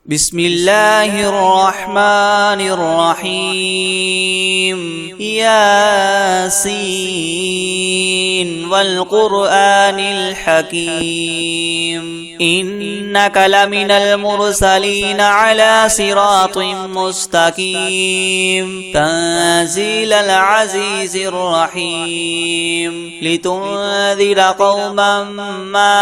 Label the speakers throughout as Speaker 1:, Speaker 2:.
Speaker 1: بسم الله الرحمن الرحيم ياسين والقرآن الحكيم إنك لمن المرسلين على صراط مستقيم تنزيل العزيز الرحيم لتنذر قوما ما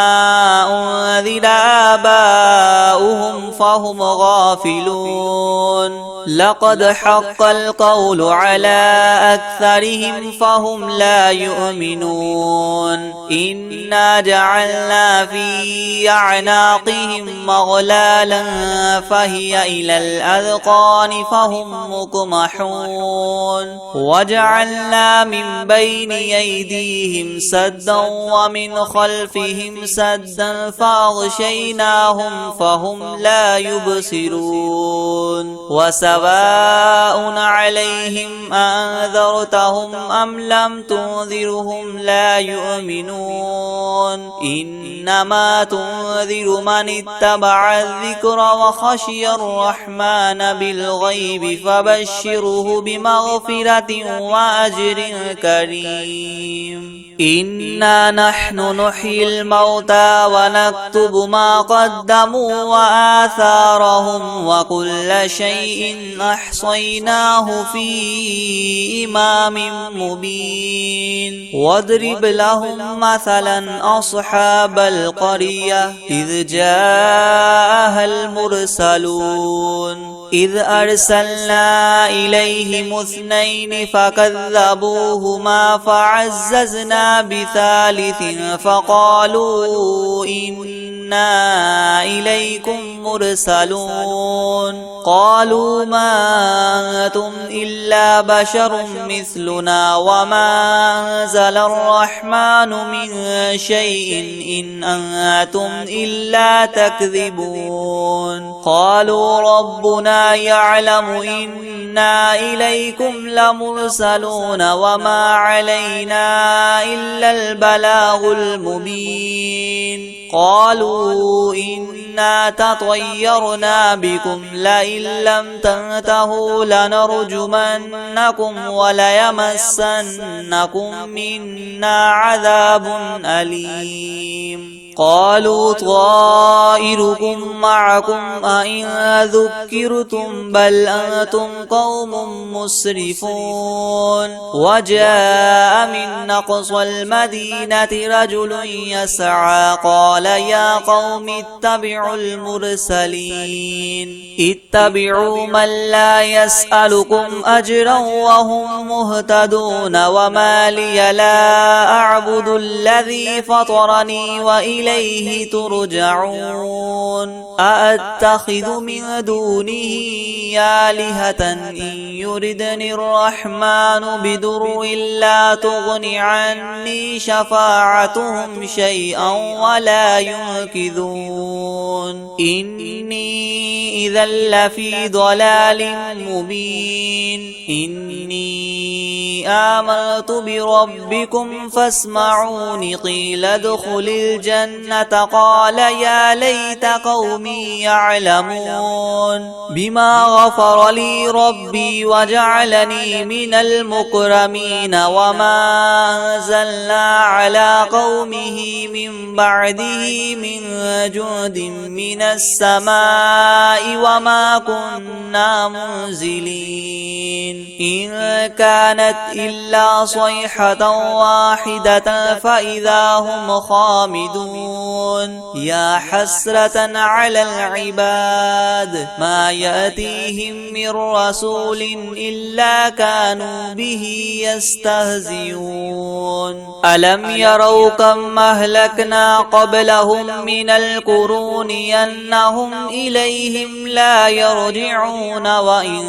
Speaker 1: أنذر آباؤهم فهم غافلون لقد حق القول على أكثرهم فهم لا يؤمنون إنا جعلنا في أعناقهم مغلالا فهي إلى الأذقان فهم مقمحون وجعلنا من بين أيديهم سدا ومن خلفهم سدا فأغشيناهم فهم لا يبصرون وسواء عليهم أنذرتهم أم لم تنذرهم لا يؤمنون إنما تنذر من اتبع الذكر وخشي الرحمن بالغيب فبشره بمغفرة وأجر كريم إنا نحن نحيي الموتى ونكتب ما قدموا وآثارهم وكل شيء أحصيناه في إمام مبين واضرب لهم مثلا أصحاب القرية إذ جاءها المرسلون إذ أرسلنا إليهم اثنين فكذبوهما فعززنا بثالث فقالوا إنا إليكم مرسلون قالوا ما أنتم إلا بشر مثلنا وما أنزل الرحمن من شيء إن أنتم إلا تكذبون قالوا ربنا يعلم إنا إليكم لمرسلون وما علينا إلا البلاغ المبين قالوا إنا تطيرنا بكم لئن لم تنتهوا لنرجمنكم وليمسنكم منا عذاب أليم قالوا طائركم معكم أئن ذكرتم بل أنتم قوم مسرفون وجاء من أقصى المدينة رجل يسعى قال يا قوم اتبعوا المرسلين اتبعوا من لا يسألكم أجرا وهم مهتدون وما لي لا أعبد الذي فطرني وإليه ترجعون أأتخذ من دونه آلهة إن يردني الرحمن بضر لا تغن عني شفاعتهم شيئا ولا ينقذون إني إذا لفي ضلال مبين إني آمنت بربكم فاسمعون قيل ادخل الجنة قال يا ليت قومي يعلمون بما غفر لي ربي وجعلني من المكرمين وما أنزلنا على قومه من بعده من جند من السماء وما كنا منزلين إن كانت إلا صيحة واحدة فإذا هم خامدون يا حسرة على العباد ما يأتيهم من رسول إلا كانوا به يستهزئون ألم يروا كم أهلكنا قبلهم من القرون أنهم إليهم لا يرجعون وإن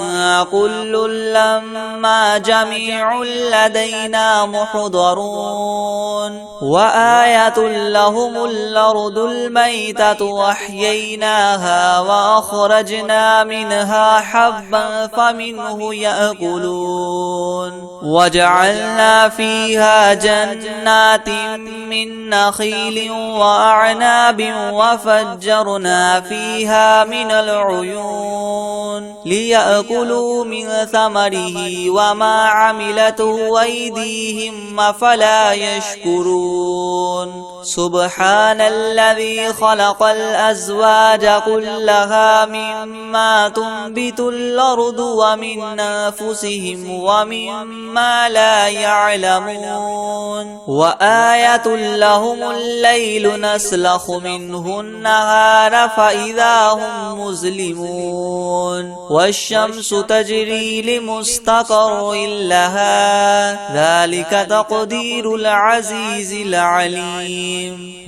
Speaker 1: كل لما جميع لدينا محضرون وآية لهم لهم الأرض الميتة وأحييناها وأخرجنا منها حبا فمنه يأكلون وجعلنا فيها جنات من نخيل وأعناب وفجرنا فيها من العيون ليأكلوا من ثمره وما عملته أيديهم أفلا يشكرون سبحان الذي خلق الأزواج كلها مما تنبت الأرض ومن أنفسهم ومما لا يعلمون وآية لهم الليل نسلخ منه النهار فإذا هم مظلمون والشمس تجري لمستقر لها ذلك تقدير العزيز العليم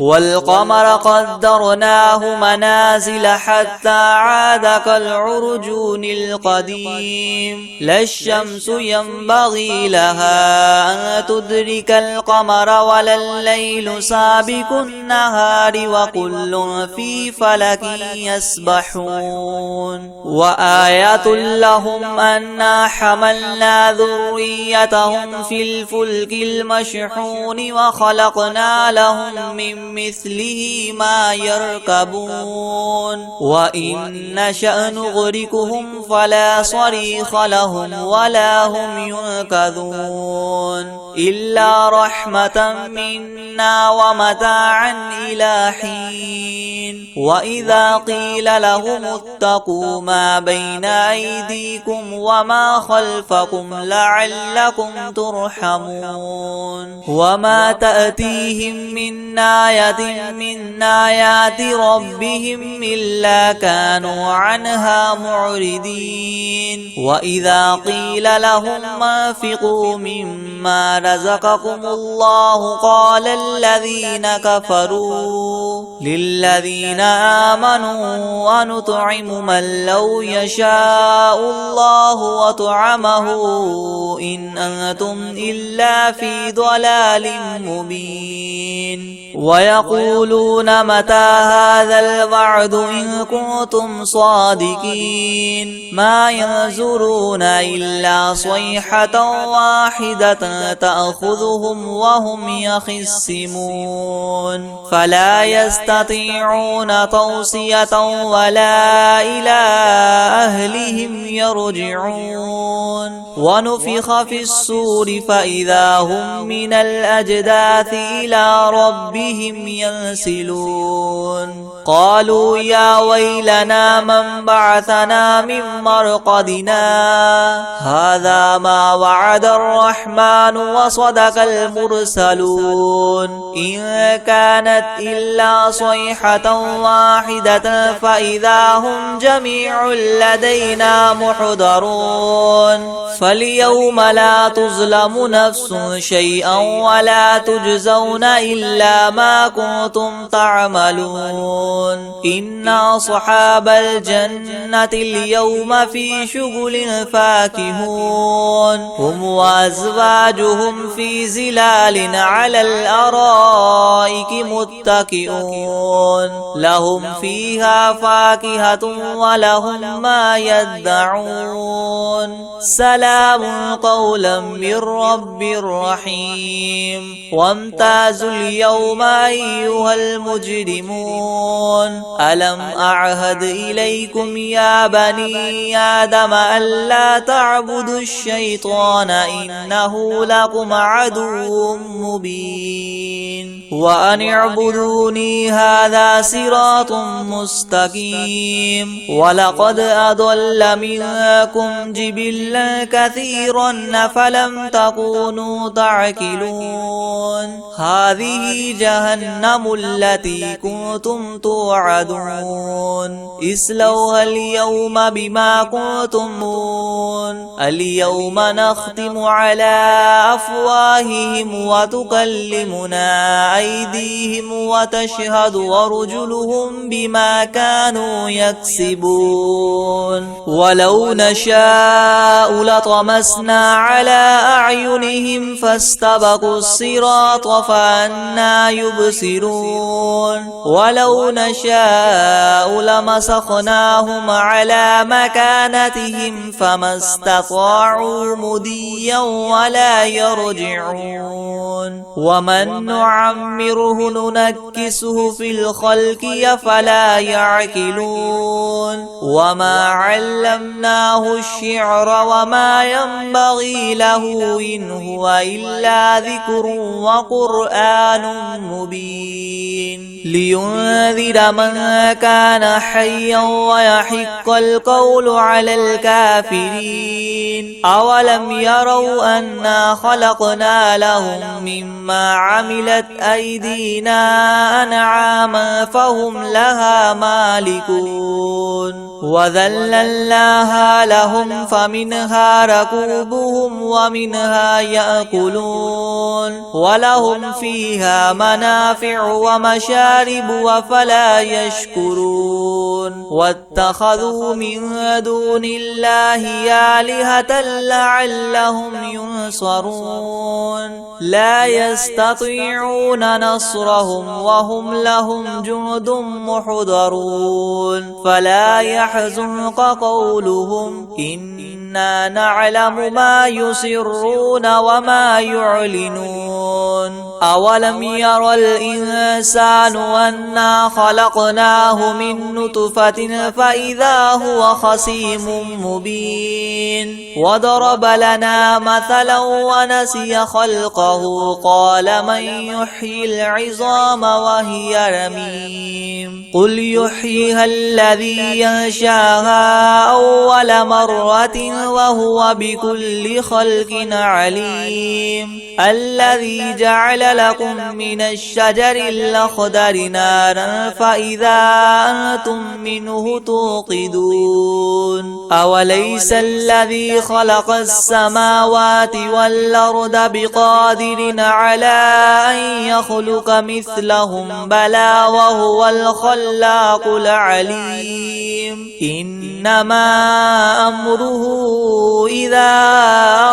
Speaker 1: والقمر قدرناه منازل حتى عاد كالعرجون القديم لا الشمس ينبغي لها أن تدرك القمر ولا الليل سابق النهار وكل في فلك يسبحون وآية لهم أنا حملنا ذريتهم في الفلك المشحون وخلقنا لهم من مثله ما يركبون وإن نشأ نغرقهم فلا صريخ لهم ولا هم ينقذون إلا رحمة منا ومتاعا إلى حين وإذا قيل لهم اتقوا ما بين أيديكم وما خلفكم لعلكم ترحمون وما تأتيهم من آية من آيات ربهم إلا كانوا عنها معرضين وإذا قيل لهم انفقوا مما رزقكم الله قال الذين كفروا للذين آمنوا أنطعم من لو يشاء الله وطعمه إن أنتم إلا في ضلال مبين ويقولون متى هذا الوعد إن كنتم صادقين ما ينظرون إلا صيحة واحدة تأخذهم وهم يخصمون فلا يستطيعون توصية ولا إلى أهلهم يرجعون ونفخ في الصور فإذا هم من الأجداث إلى ربهم ينسلون قالوا يا ويلنا من بعثنا من مرقدنا هذا ما وعد الرحمن وصدق المرسلون إن كانت إلا صيحة واحدة فإذا هم جميع لدينا محضرون فاليوم لا تظلم نفس شيئا ولا تجزون إلا ما كنتم تعملون إن أصحاب الجنة اليوم في شغل فاكهون هم وأزواجهم في زلال على الأرائك متكئون لهم فيها فاكهة ولهم ما يدعون سلام قولا من رب رحيم وامتازوا اليوم أيها المجرمون ألم أعهد إليكم يا بني آدم ألا تعبدوا الشيطان إنه لكم عدو مبين وأن اعبدوني هذا صراط مستقيم ولقد أضل منكم جبلا كثيرا فلم تكونوا تعقلون هذه جهنم التي كنتم توعدون اصلوها اليوم بما كنتم اليوم نختم على أفواههم وتكلمنا أيديهم وتشهد ورجلهم بما كانوا يكسبون ولو نشاء لطمسنا على أعينهم فاستبقوا الصراط فأنى يبصرون ولو نشاء لمسخناهم على مكانتهم فما استطاعوا مديا ولا يرجعون ومن نعمره ننكسه في الخلق أفلا يعقلون وما علمناه الشعر وما ينبغي له إن هو إلا ذكر وقرآن مبين لينذر من كان حيا ويحق القول على الكافرين أولم يروا أنا خلقنا لهم مما عملت أيدينا أنعاما فهم لها مالكون وذللناها لهم فمنها ركوبهم ومنها يأكلون ولهم فيها منافع ومشارب وفلا يشكرون واتخذوا من دون الله آلهة لعلهم ينصرون لا يستطيعون نصرهم وهم لهم جند محضرون فلا يحزنك قولهم إنا نعلم ما يسرون وما يعلنون أولم ير الإنسان أنا خلقناه من نطفة فإذا هو خصيم مبين وضرب لنا مثلا ونسي خلقه قال من يحيي العظام وهي رميم قل يحييها الذي ينشاها أول مرة وهو بكل خلق عليم الذي جعل لكم من الشجر الأخضر نارا فإذا أنتم منه توقدون أوليس الذي خلق السماوات والأرض بقادر على أن يخلق مثلهم بلى وهو الخلاق العليم إنما أمره إذا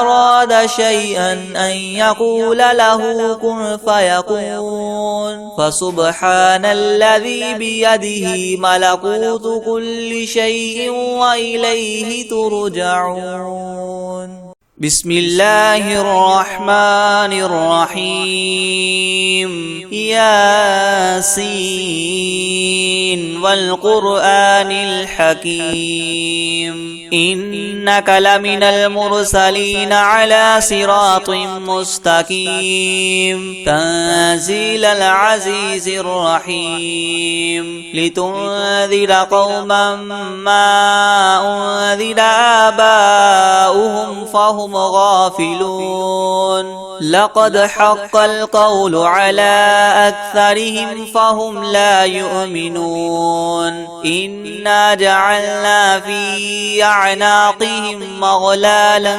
Speaker 1: أراد شيئا أن يقول له كن فيكون فسبحان الذي بيده ملكوت كل شيء وإليه ترجعون بسم الله الرحمن الرحيم ياسين والقرآن الحكيم إنك لمن المرسلين على صراط مستقيم تنزيل العزيز الرحيم لتنذر قوما ما أنذر آباؤهم فهم غافلون لقد حق القول على أكثرهم فهم لا يؤمنون إنا جعلنا في أعناقهم مغلالا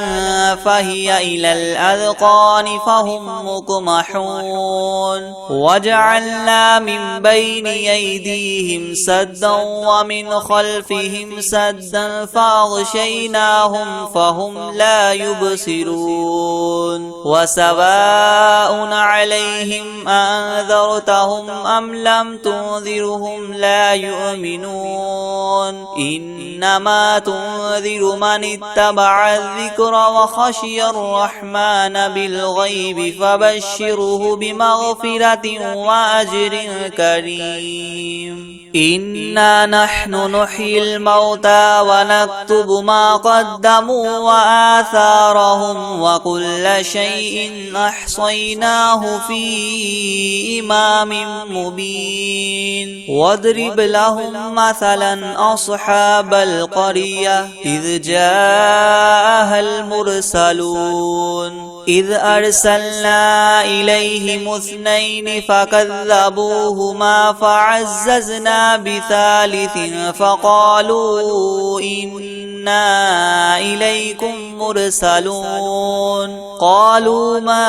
Speaker 1: فهي إلى الأذقان فهم مقمحون وجعلنا من بين أيديهم سدا ومن خلفهم سدا فأغشيناهم فهم لا يبصرون وسواء عليهم أنذرتهم أم لم تنذرهم لا يؤمنون إنما تنذر من اتبع الذكر وخشي الرحمن بالغيب فبشره بمغفرة وأجر كريم إنا نحن نحيي الموتى ونكتب ما قدموا وآثارهم وكل شيء أحصيناه في إمام مبين واضرب لهم مثلا أصحاب القرية إذ جاءها المرسلون إذ أرسلنا إليهم اثنين فكذبوهما فعززنا بثالث فقالوا إنا إليكم مرسلون قالوا ما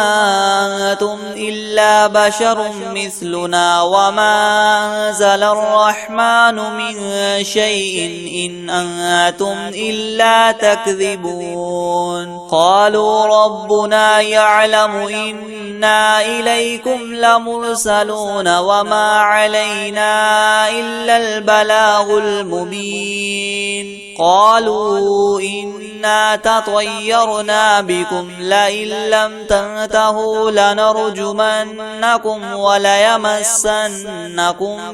Speaker 1: أنتم إلا بشر مثلنا وما أنزل الرحمن من شيء إن أنتم إلا تكذبون قالوا ربنا يعلم إنا إليكم لمرسلون وما علينا إلا البلاغ المبين قالوا إنا تطيرنا بكم لئن لم تنتهوا لنرجمنكم وليمسنكم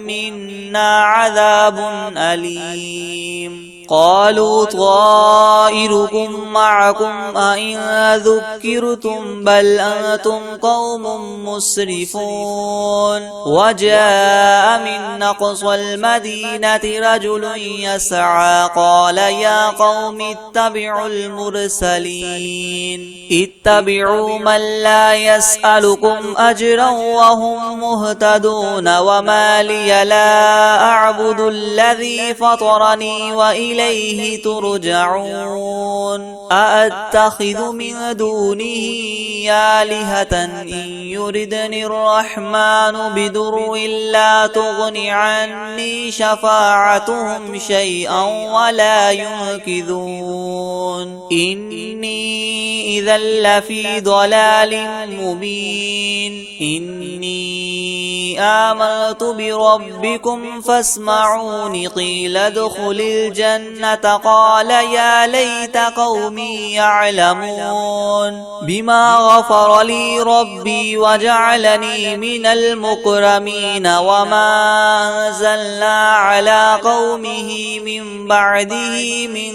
Speaker 1: منا عذاب أليم قالوا طائركم معكم أئن ذكرتم بل أنتم قوم مسرفون وجاء من أقصى المدينة رجل يسعى قال يا قوم اتبعوا المرسلين اتبعوا من لا يسألكم أجرا وهم مهتدون وما لي لا أعبد الذي فطرني وإليه ترجعون أأتخذ من دونه آلهة إن يردني الرحمن بدر لا تغن عني شفاعتهم شيئا ولا ينقذون إني إذا لفي ضلال مبين إني آمنت بربكم فاسمعون قيل ادخل الجنة قال يا ليت قومي يعلمون بما غفر لي ربي وجعلني من المكرمين وما أنزلنا على قومه من بعده من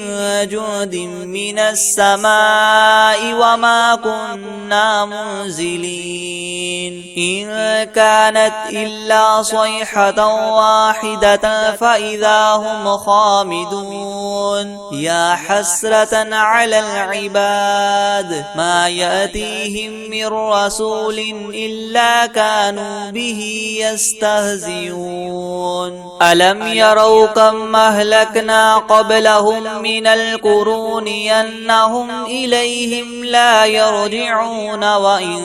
Speaker 1: جند من السماء وما كنا منزلين إن كانت إلا صيحة واحدة فإذا هم خامدون يا حسرة على العباد ما يأتيهم من رسول إلا كانوا به يستهزئون ألم يروا كم أهلكنا قبلهم من القرون أنهم إليهم لا يرجعون وإن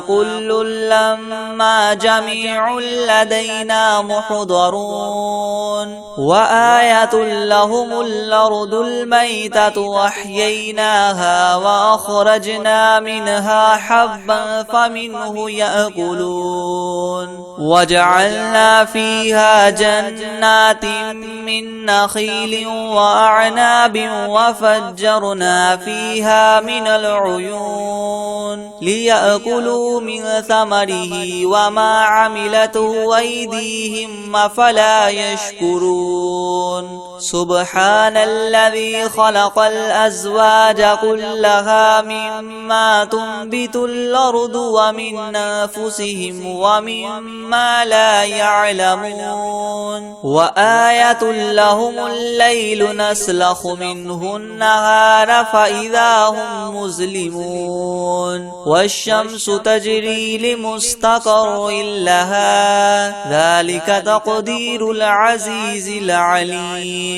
Speaker 1: كل لما جميع لدينا محضرون وآية لهم الأرض الميتة وأحييناها وأخرجنا منها حبا فمنه يأكلون وجعلنا فيها جنات من نخيل وأعناب وفجرنا فيها من العيون ليأكلوا من ثمره وما عملته أيديهم أفلا يشكرون سبحان الذي خلق الأزواج كلها مما تنبت الأرض ومن أنفسهم ومما لا يعلمون وآية لهم الليل نسلخ منه النهار فإذا هم مظلمون والشمس تجري لمستقر لها ذلك تقدير العزيز العليم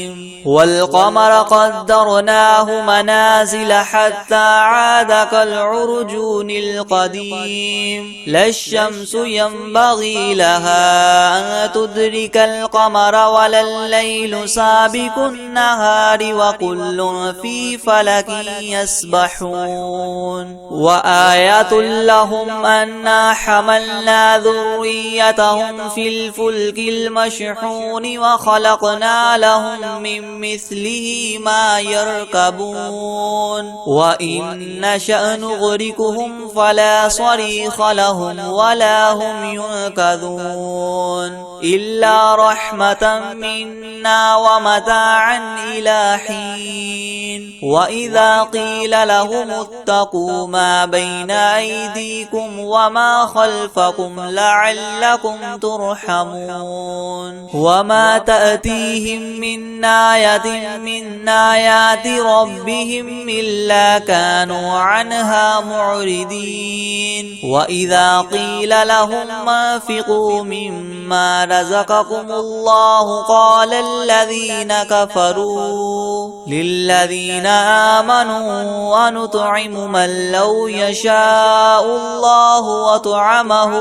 Speaker 1: والقمر قدرناه منازل حتى عاد كالعرجون القديم لا الشمس ينبغي لها أن تدرك القمر ولا الليل سابق النهار وكل في فلك يسبحون وآية لهم أنا حملنا ذريتهم في الفلك المشحون وخلقنا لهم من مثله ما يركبون وإن نشأ نغرقهم فلا صريخ لهم ولا هم ينقذون إلا رحمة منا ومتاعا إلى حين. وإذا قيل لهم اتقوا ما بين أيديكم وما خلفكم لعلكم ترحمون. وما تأتيهم من آية من آيات ربهم إلا كانوا عنها معرضين. وإذا قيل لهم انفقوا مما رزقكم الله قال الذين كفروا للذين آمنوا أنطعم من لو يشاء الله وطعمه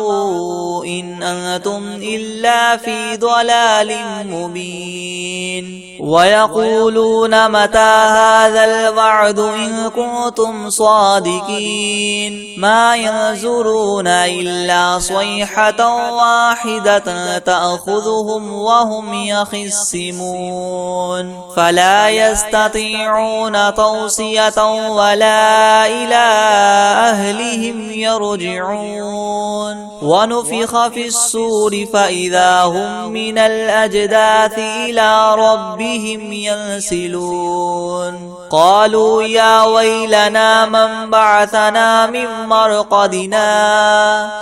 Speaker 1: إن أنتم إلا في ضلال مبين. ويقولون متى هذا الوعد إن كنتم صادقين ما ينظرون إلا صيحة واحدة تأخذهم وهم يخصمون فلا يستطيعون توصية ولا إلى أهلهم يرجعون. ونفخ في الصور فإذا هم من الأجداث إلى ربهم ينسلون. قالوا يا ويلنا من بعثنا من مرقدنا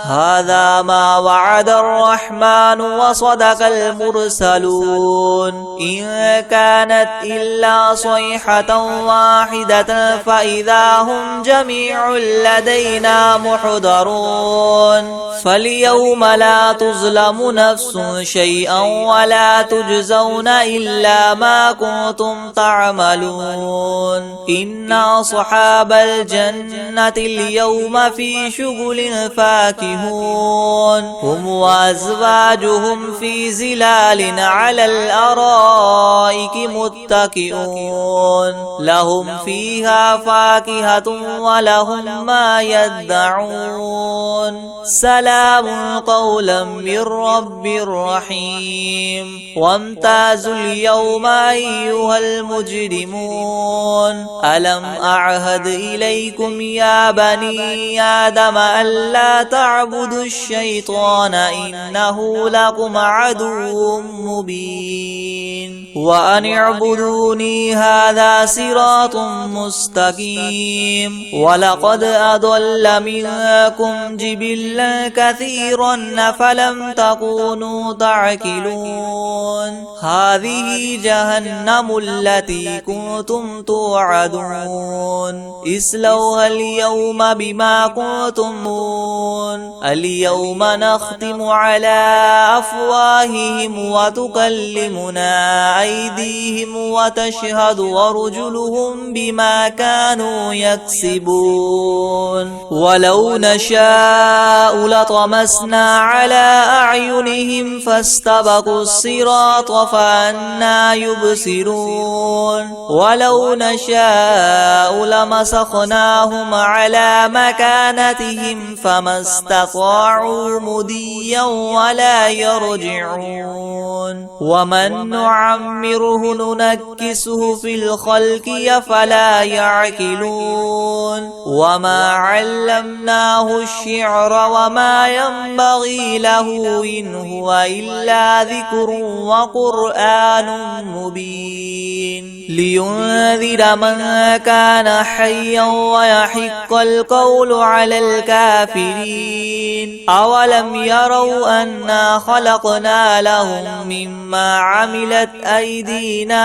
Speaker 1: هذا ما وعد الرحمن وصدق المرسلون إن كانت إلا صيحة واحدة فإذا هم جميع لدينا محضرون. فاليوم لا تظلم نفس شيئا ولا تجزون إلا ما كنتم تعملون. إن أصحاب الجنة اليوم في شغل فاكهون هم وأزواجهم في زلال على الأرائك متكئون لهم فيها فاكهة ولهم ما يدعون سلام قولا من رب رحيم. وامتازوا اليوم أيها المجرمون ألم أعهد إليكم يا بني آدم ألا تعبدوا الشيطان إنه لكم عدو مبين. وأن اعبدوني هذا صراط مستقيم. ولقد أضل منكم جبلا كثيرا فلم تكونوا تعقلون. هذه جهنم التي كنتم توعدون اصلوها اليوم بما كنتم اليوم نختم على أفواههم وتكلمنا أيديهم وتشهد أرجلهم بما كانوا يكسبون. ولو نشاء لطمسنا على أعينهم فاستبقوا الصراط فأنى يبصرون. ولو نشاء لمسخناهم على مكانتهم فما استطاعوا مديا ولا يرجعون. ومن نعمره ننكسه في الخلق أفلا يعقلون. وما علمناه الشعر وما ينبغي له إن هو إلا ذكر وقرآن مبين. لينذر من كان حيا ويحق القول على الكافرين. أولم يروا أنا خلقنا لهم مما عملت أيدينا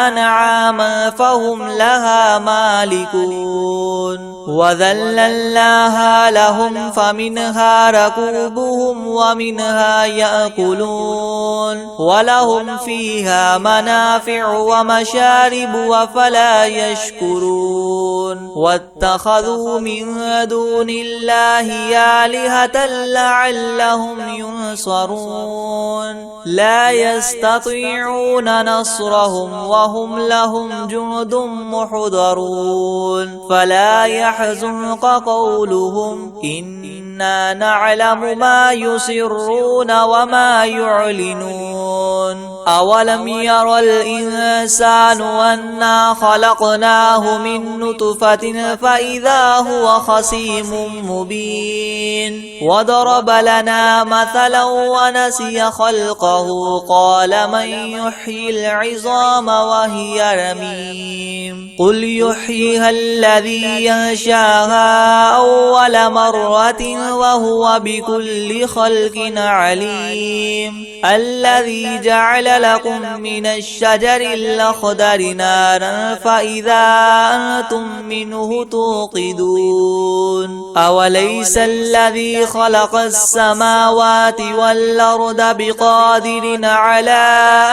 Speaker 1: أنعاما فهم لها مالكون. وذللناها لهم فمنها ركوبهم ومنها يأكلون ولهم فيها منافع ومشارب وفلا يشكرون. واتخذوا من دون الله آلهة لعلهم ينصرون. لا يستطيعون نصرهم وهم لهم جند محضرون. فلا يحزنك قولهم إنا نعلم ما يسرون وما يعلنون. أولم ير الإنسان أنا خلقناه من نطفة فإذا هو خصيم مبين وضرب لنا مثلا ونسي خلقه قال من يحيي العظام وهي رميم قل يحييها الذي ينشاها أول مرة وهو بكل خلق عليم الذي جعل لكم من الشجر الأخضر نارا فإذا أنتم منه توقدون أوليس الذي خلق السماوات والأرض بقادر على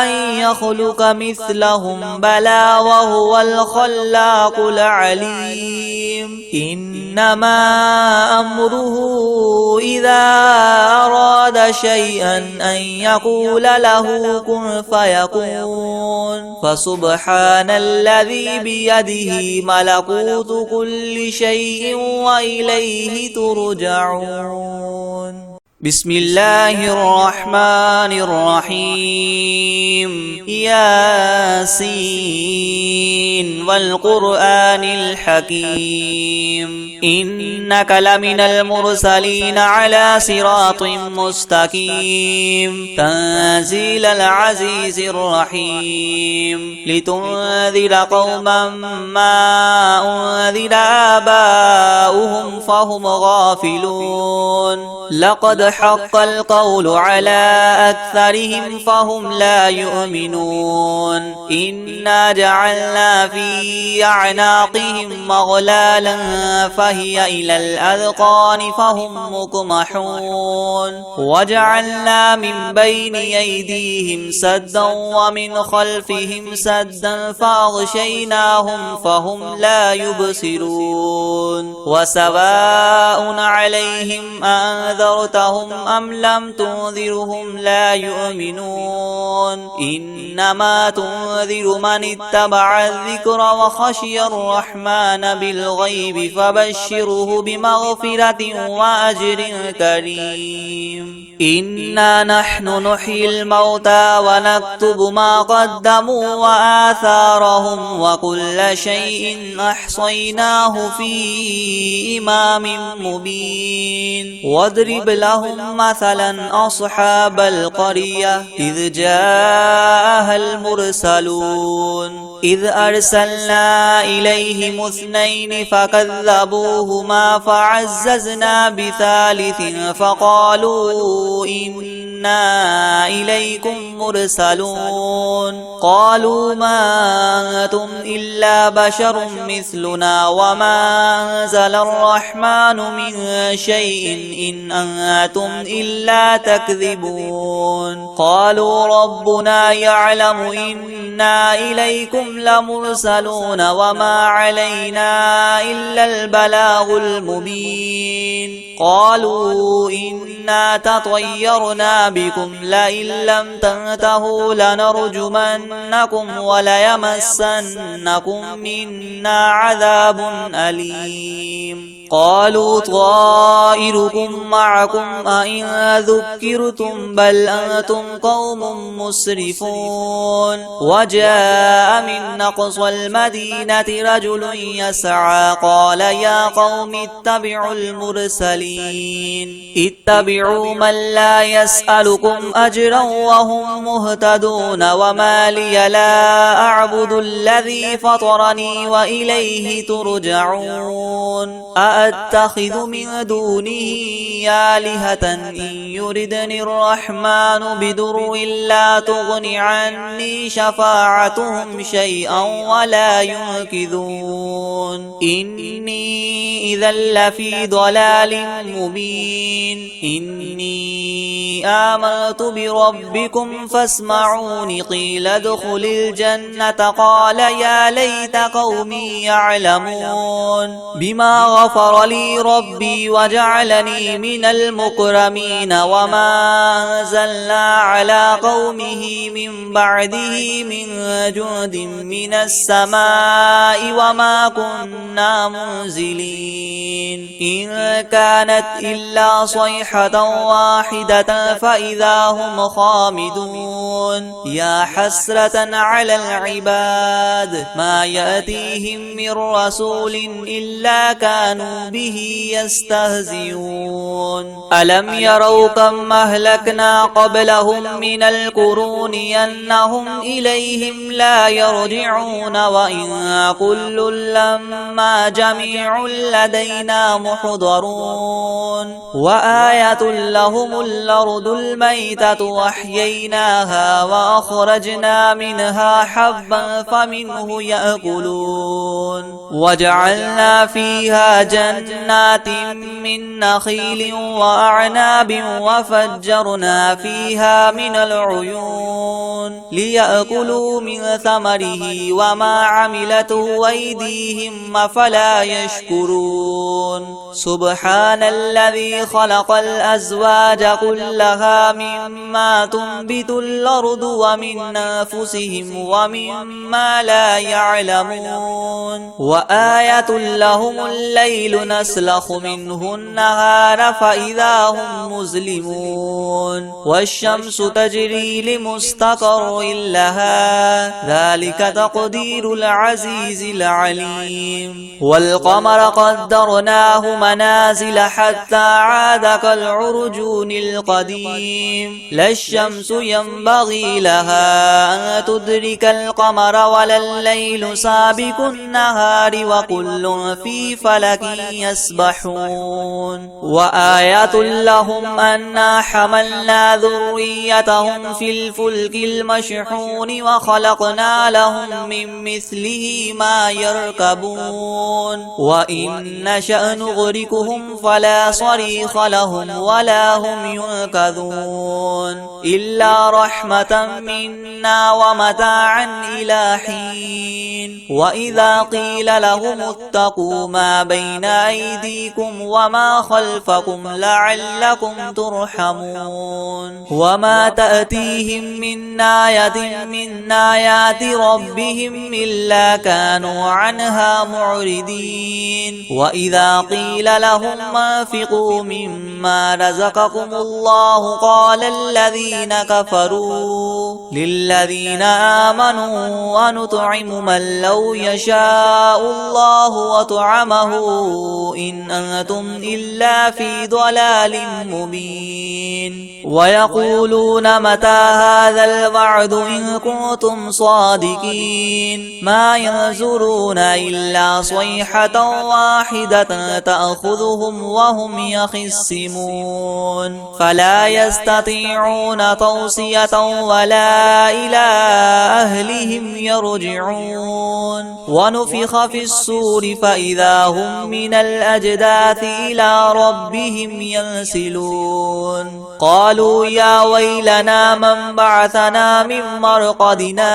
Speaker 1: أن يخلق مثلهم بلى وهو الخلاق العليم إنما أمره إذا أراد شيئا أن يقول له كن فيكون فسبحان الذي بيده ملكوت كل شيء وإليه ترجعون بسم الله الرحمن الرحيم ياسين والقرآن الحكيم إنك لمن المرسلين على صراط مستقيم تنزيل العزيز الرحيم لتنذر قوما ما أنذر آباؤهم فهم غافلون لقد حق القول على أكثرهم فهم لا يؤمنون إنا جعلنا في أعناقهم مغلالا فهي إلى الأذقان فهم مقمحون وجعلنا من بين أيديهم سدا ومن خلفهم سدا فأغشيناهم فهم لا يبصرون وسواء عليهم أنذرتهم أم لم تنذرهم لا يؤمنون إنما تنذر من اتبع الذكر وخشي الرحمن بالغيب فبشره بمغفرة وأجر كريم إنا نحن نحيي الموتى ونكتب ما قدموا وآثارهم وكل شيء أحصيناه في إمام مبين واضرب لهم مثلا أصحاب القرية إذ جاءها المرسلون إذ أرسلنا إليهم اثنين فكذبوهما فعززنا بثالث فقالوا إنا إليكم مرسلون قالوا ما أنتم إلا بشر مثلنا وما أنزل الرحمن من شيء إن أنتم إلا تكذبون قالوا ربنا يعلم إنا إليكم لمرسلون وما علينا إلا البلاغ المبين قالوا إنا تطيرنا بكم لئن لم تنتهوا لنرجمنكم وليمسنكم منا عذاب أليم قالوا طائركم معكم أئن ذكرتم بل أنتم قوم مسرفون وجاء من أقصى المدينة رجل يسعى قال يا قوم اتبعوا المرسلين اتبعوا من لا يسألكم أجرا وهم مهتدون وما لي لا أعبد الذي فطرني وإليه ترجعون أأتخذ من دونه آلهة إن يردني الرحمن بدر لا تغن عني شفاعتهم شيئا ولا ينقذون إني إذا لفي ضلال مبين إني آمنت بربكم فاسمعون قيل ادخل الجنة قال يا ليت قومي يعلمون بما غفر لي ربي وجعلني من المكرمين وما أنزلنا على قومه من بعده من جند من السماء وما كنا منزلين إن كانت إلا صيحة واحدة فإذا هم خامدون يؤمنون يا حسرة على العباد ما يأتيهم من رسول إلا كانوا به يستهزئون ألم يروا كم أهلكنا قبلهم من القرون أنهم إليهم لا يرجعون وإن كل لما جميع لدينا محضرون وآية لهم الأرض الميتة وأحييناها وأخرجنا منها حبا فمنه يأكلون وجعلنا فيها جنات من نخيل وأعناب وفجرنا فيها من العيون ليأكلوا من ثمره وما عملته أيديهم أفلا يشكرون سبحان الذي خلق الأزواج كلها مما تنبت الأرض ومن أنفسهم ومما لا يعلمون وآية لهم الليل نسلخ منه النهار فإذا هم مظلمون والشمس تجري لمستقر لها ذلك تقدير العزيز العليم والقمر قدرناه منازل حتى عاد كالعرجون القديم لا الشمس ينبغي لها أن تدرك القمر ولا الليل سابق النهار وكل في فلك يسبحون وآية لهم أنا حملنا ذريتهم في الفلك المشحون وخلقنا لهم من مثله ما يركبون وإن نشأ نغرقهم فلا صريخ لهم ولا هم ينقذون إلا رحمة منا ومتاعا إلى حين وإذا قيل لهم اتقوا ما بين أيديكم وما خلفكم لعلكم ترحمون وما تأتيهم من آية من آيات ربهم إلا كانوا عنها معرضين وإذا قيل لهم أنفقوا مما رزقكم الله قال الذين كفروا للذين آمنوا ونطعم من لو يشاء الله وطعمه إن أنتم إلا في ضلال مبين ويقولون متى هذا الوعد إن كنتم صادقين ما ينظرون إلا صيحة واحدة تأخذهم وهم يخصمون فلا يستطيعون توصية ولا إلى أهلهم يرجعون ونفخ في الصور فإذا هم من الأجداث إلى ربهم ينسلون قالوا يا ويلنا من بعثنا من مرقدنا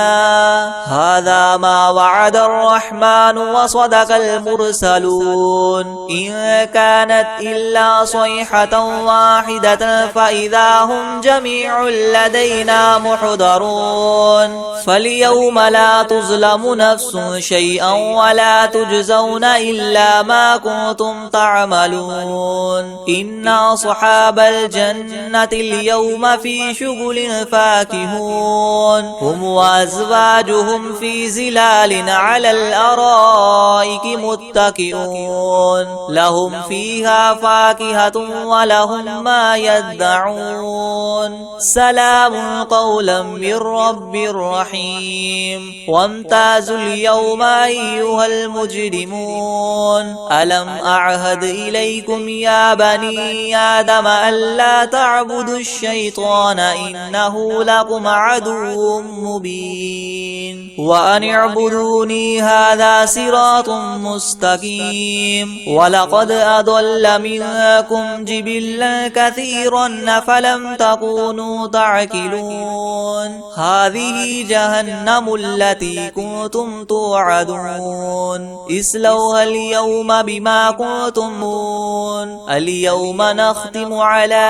Speaker 1: هذا ما وعد الرحمن وصدق المرسلون إن كانت إلا صيحة واحدة فإذا هم جميع لدينا محضرون فاليوم لا تظلم نفس شيئا ولا تجزون إلا ما كنتم تعملون إن أصحاب الجنة اليوم في شغل فاكهون هم وأزواجهم في زلال على الأرائك متكئون لهم فيها فاكهة ولهم ما يدعون سلام قولا من رب رحيم وامتازوا اليوم أيها المجرمون ألم أعهد إليكم يا بني آدم ألا تعبدوا الشيطان إنه لكم عدو مبين وأن اعبدوني هذا صراط مستقيم ولقد أضل منكم جبلا كثيرا فلم تكونوا تعقلون هذه جهنم التي كنتم توعدون اصلوها اليوم بما كنتم اليوم نختم على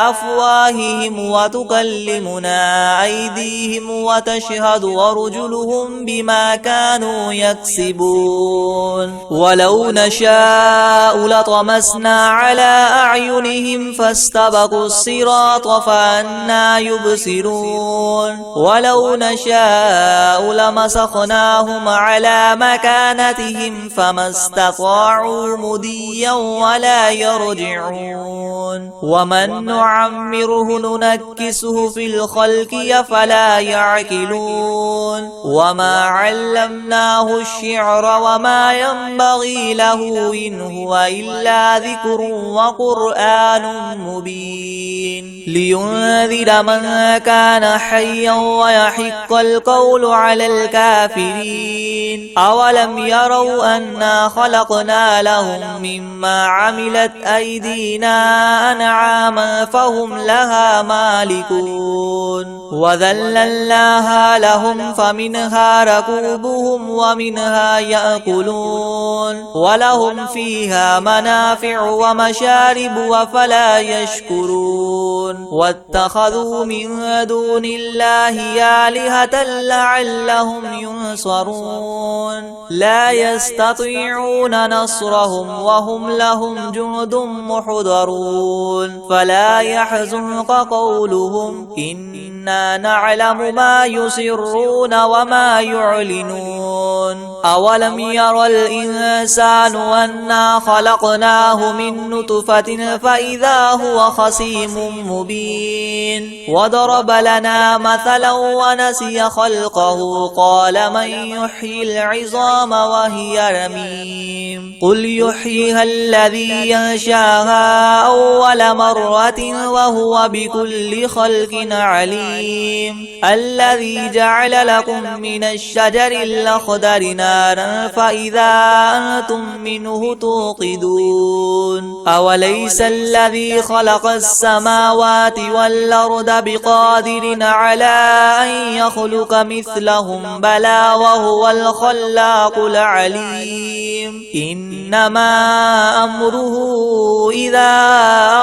Speaker 1: أفواههم وتكلمنا أيديهم وتشهد أرجلهم بما كانوا يكسبون ولو نشاء لطمسنا على أعينهم فاستبقوا الصراط فأنى أنا يبصرون ولو نشاء لمسخناهم على مكانتهم فما استطاعوا مديا ولا يرجعون ومن نعمره ننكسه في الخلق أفلا يعقلون وما علمناه الشعر وما ينبغي له إن هو إلا ذكر وقرآن مبين لينذر من كان حيا ويحق القول على الكافرين أولم يروا أنا خلقنا لهم مما عملت أيدينا أنعاما فهم لها مالكون وذللناها لهم فمنها ركوبهم ومنها يأكلون ولهم فيها منافع ومشارب وفلا يشكرون واتخذوا من دون الله آلهة لعلهم ينصرون لا يستطيعون نصرهم وهم لهم جند محضرون فلا يحزنك قولهم إنا نعلم ما يسرون وما يعلنون أولم ير الإنسان أنا خلقناه من نطفة فإذا هو خصيم مبين وضرب لنا مثلا ونسي خلقه قال من يحيي العظام وهي رميم قل يحييها الذي ينشاها أول مرة وهو بكل خلق عليم الذي جعل لكم من الشجر الأخضر نارا فإذا أنتم منه توقدون أوليس الذي خلق السماوات والأرض بقادر على أن يخلق مثلهم بلى وهو الخلاق العليم إنما أمره إذا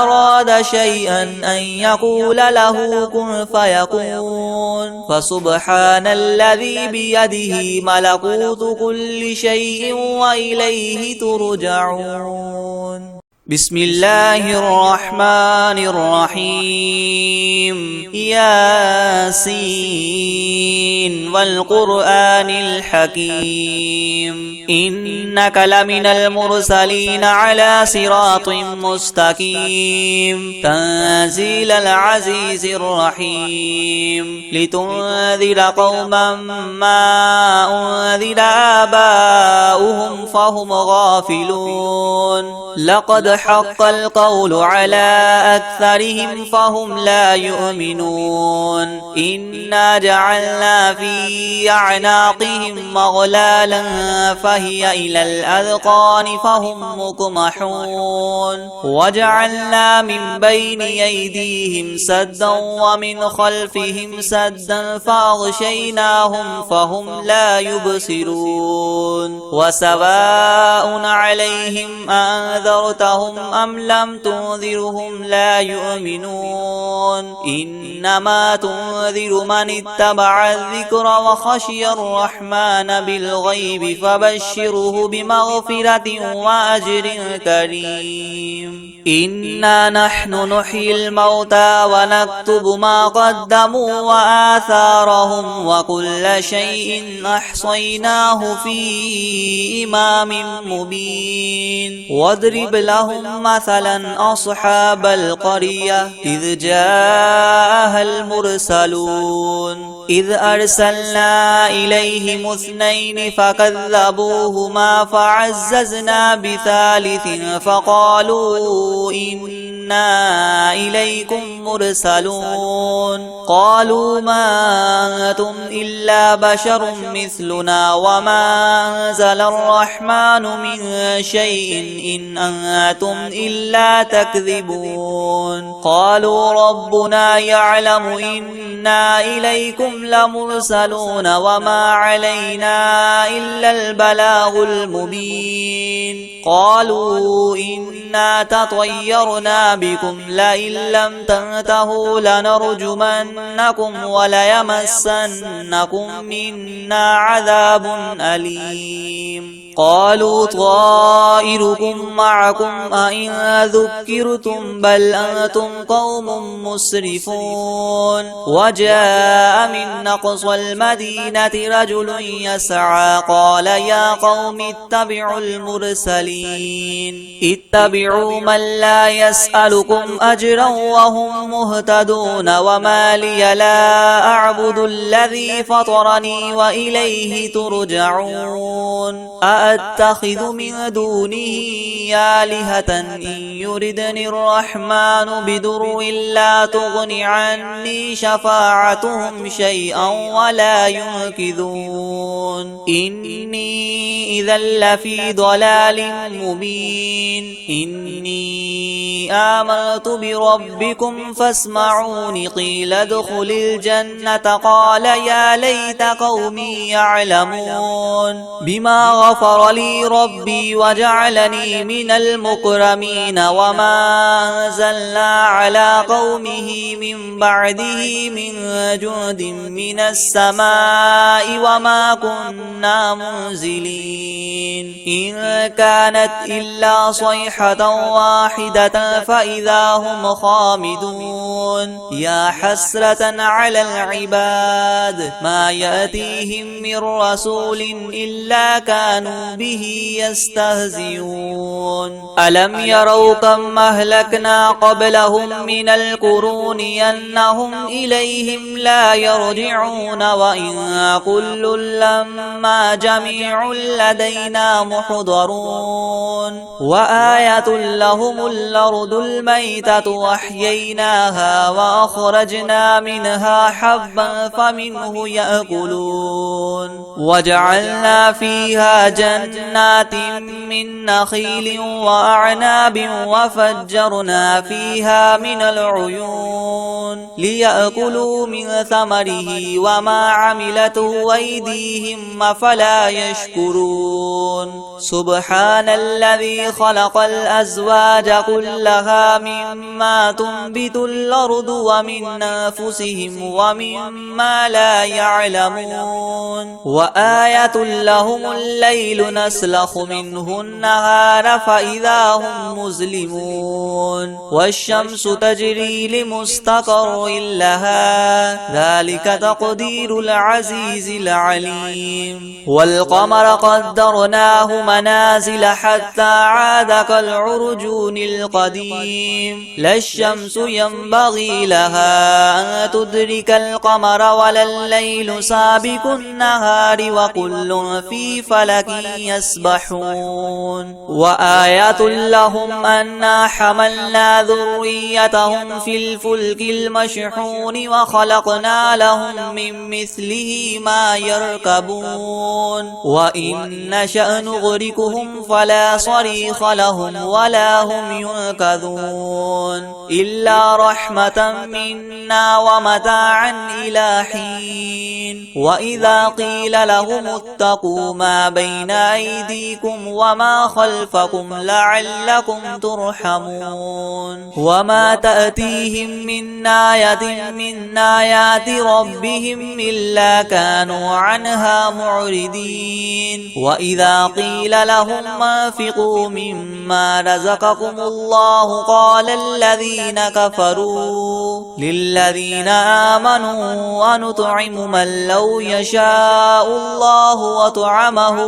Speaker 1: أراد شيئا أن يقول له كن فيكون فسبحان الذي بيده ملكوت كل شيء وإليه ترجعون بسم الله الرحمن الرحيم ياسين والقرآن الحكيم إنك لمن المرسلين على صراط مستقيم تنزيل العزيز الرحيم لتنذر قوما ما أنذر آباؤهم فهم غافلون لقد حق القول على أكثرهم فهم لا يؤمنون إنا جعلنا في أعناقهم مغلالا فهي إلى الأذقان فهم مقمحون وجعلنا من بين أيديهم سدا ومن خلفهم سدا فأغشيناهم فهم لا يبصرون وسواء عليهم أنذرتهم أم لم تنذرهم لا يؤمنون إنما تنذر من اتبع الذكر وخشي الرحمن بالغيب فبشره بمغفرة وأجر كريم إنا نحن نحيي الموتى ونكتب ما قدموا وآثارهم وكل شيء أحصيناه في إمام مبين واضرب لهم مثلا أصحاب القرية إذ جاءها المرسلون إذ أرسلنا إليهم اثنين فكذبوهما فعززنا بثالث فقالوا إنا إليكم مرسلون قالوا ما أنتم إلا بشر مثلنا وما أنزل الرحمن من شيء إن أنتم إلا تكذبون قالوا ربنا يعلم إنا إليكم لمرسلون وما علينا إلا البلاغ المبين قالوا إنا تطيرنا بكم لئن لم تنتهوا لنرجمنكم وليمسنكم منا عذاب أليم قالوا طائركم معكم أئن ذكرتم بل أنتم قوم مسرفون وجاء من أقصى المدينة رجل يسعى قال يا قوم اتبعوا المرسلين اتبعوا من لا يسألكم أجرا وهم مهتدون وما لي لا أعبد الذي فطرني وإليه ترجعون أأتخذ من دونه آلهة إن يردني الرحمن بدر لا تغن عني شفاعتهم شيئا ولا ينقذون إني إذا لفي ضلال مبين إني آمنت بربكم فاسمعون قيل ادخل الجنة قال يا ليت قومي يعلمون بما غفر لي ربي وجعلني من المكرمين وما أنزلنا على قومه من بعده من جند من السماء وما كنا منزلين إن كانت إلا صيحة واحدة فإذا هم خامدون يا حسرة على العباد ما يأتيهم من رسول إلا كانوا به يستهزئون ألم يروا كم أهلكنا قبلهم من القرون أنهم إليهم لا يرجعون وإن كل لما جميع لدينا محضرون وآية لهم الأرض الميتة وأحييناها وأخرجنا منها حبا فمنه يأكلون وجعلنا فيها جنات من نخيل وأعناب وفجرنا فيها من العيون ليأكلوا من ثمره وما عملته أيديهم أفلا يشكرون سبحان الذي خلق الأزواج كلها مما تنبت الأرض ومن أنفسهم ومما لا يعلمون وآية لهم الليل نسلخ منه النهار فإذا هم مظلمون والشمس تجري لمستقر لها ذلك تقدير العزيز العليم والقمر قدرناه منازل حتى عاد كالعرجون القديم لا الشمس ينبغي لها أن تدرك القمر ولا الليل سابق النهار وكل في فلك يسبحون وآية لهم أنا حملنا ذريتهم في الفلك المشحون وخلقنا لهم من مثله ما يركبون وإن نشأ نغرقهم فلا صريخ لهم ولا هم ينقذون إلا رحمة منا ومتاعا إلى حين وإذا قيل لهم اتقوا ما بين أيديكم وما خلفكم لعلكم ترحمون وما تأتيهم من آية من آيات ربهم إلا كانوا عنها معرضين وإذا قيل لهم أنفقوا مما رزقكم الله قال الذين كفروا للذين آمنوا أنطعم من لو يشاء الله وطعمه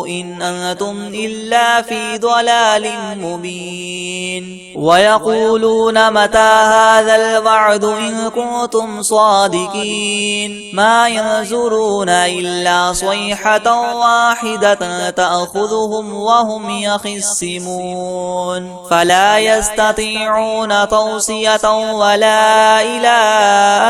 Speaker 1: إن أنتم إلا في ضلال مبين ويقولون متى هذا الوعد إن كنتم صادقين ما ينظرون إلا صيحة واحدة تأخذهم وهم يخصمون فلا يستطيعون توصية ولا إلى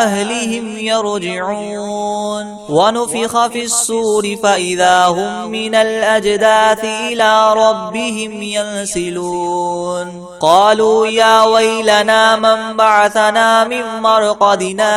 Speaker 1: أهلهم يرجعون ونفخ في الصور فإذا هم من الأجداث إلى ربهم ينسلون قالوا يا ويلنا من بعثنا من مرقدنا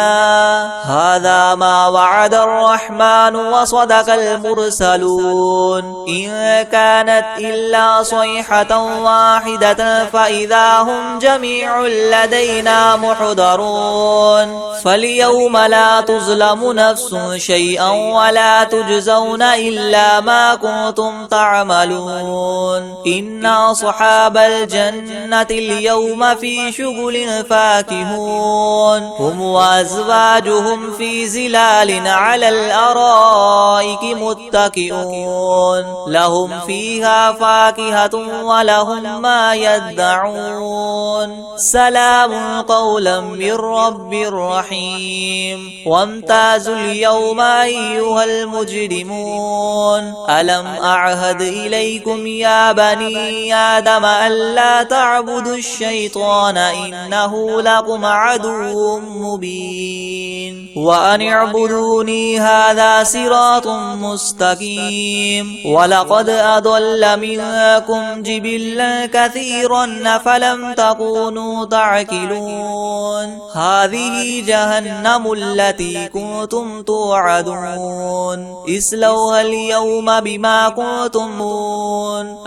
Speaker 1: هذا ما وعد الرحمن وصدق المرسلون إن كانت إلا صيحة واحدة فإذا هم جميع جميع لدينا محضرون فاليوم لا تظلم نفس شيئا ولا تجزون إلا ما كنتم تعملون إن أصحاب الجنة اليوم في شغل فاكهون هم وأزواجهم في زلال على الأرائك متكئون لهم فيها فاكهة ولهم ما يدعون سلام قولا من رب رحيم وامتازوا اليوم أيها المجرمون ألم أعهد إليكم يا بني آدم ألا تعبدوا الشيطان إنه لكم عدو مبين وأن اعبدوني هذا صراط مستقيم ولقد أضل منكم جبلا كثيرا فلم تكونوا تعقلون هذه جهنم التي كنتم توعدون اصلوها اليوم بما كنتم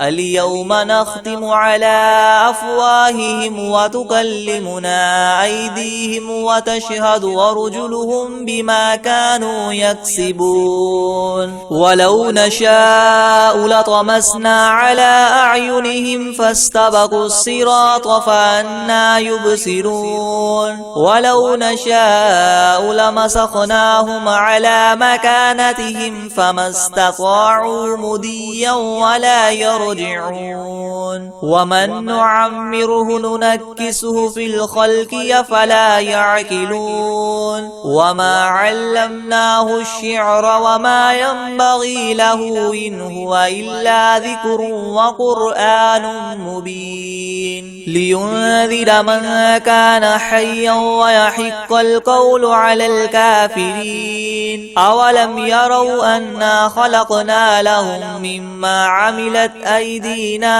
Speaker 1: اليوم نختم على أفواههم وتكلمنا أيديهم وتشهد أرجلهم بما كانوا يكسبون ولو نشاء لطمسنا على أعينهم فاستبقوا الصراط فأنى يبصرون ولو نشاء لمسخناهم على مكانتهم فما استطاعوا مديا ولا يرجعون ومن نعمره ننكسه في الخلق فلا يعقلون وما علمناه الشعر وما ينبغي له إن هو إلا ذكر وقرآن مبين لينذر من كان حيا ويحق القول على الكافرين أولم يروا أنا خلقنا لهم مما عملت أيدينا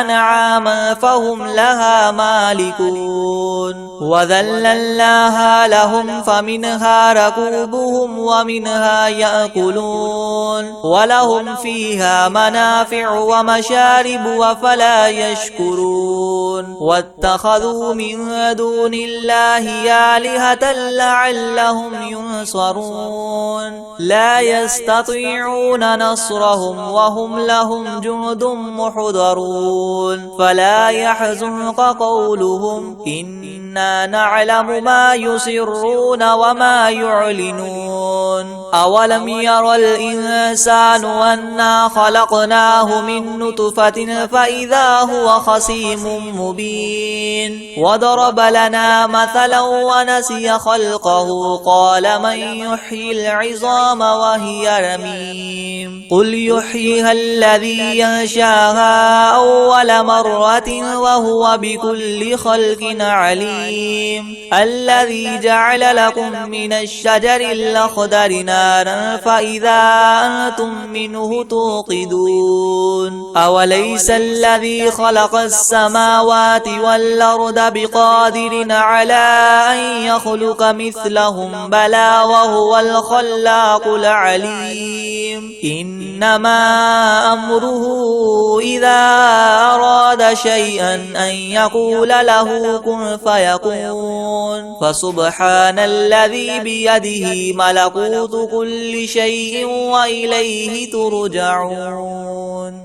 Speaker 1: أنعاما فهم لها مالكون وذللناها لهم فمنها ركوبهم ومنها يأكلون ولهم فيها منافع ومشارب وفلا يشكرون واتخذوا من دون الله آلهة لعلهم ينصرون لا يستطيعون نصرهم وهم لهم جند محضرون فلا يحزنك قولهم إنا نعلم ما يسرون وما يعلنون أولم ير الإنسان أنا خلقناه من نطفة فإذا هو خصيم مبين وضرب لنا مثلا ونسي خلقه قال من يحيي العظام وهي رميم قل يحييها الذي ينشاها أول مرة وهو بكل خلق عليم الذي جعل لكم من الشجر الأخضر نارا فإذا أنتم منه توقدون أوليس الذي خلق السماوات والأرض بقادر على أن يخلق مثلهم بلى وهو الخلاق العليم إنما أمره إذا أراد شيئا أن يقول له كن فيكون فسبحان الذي بيده ملكوت كل شيء وإليه ترجعون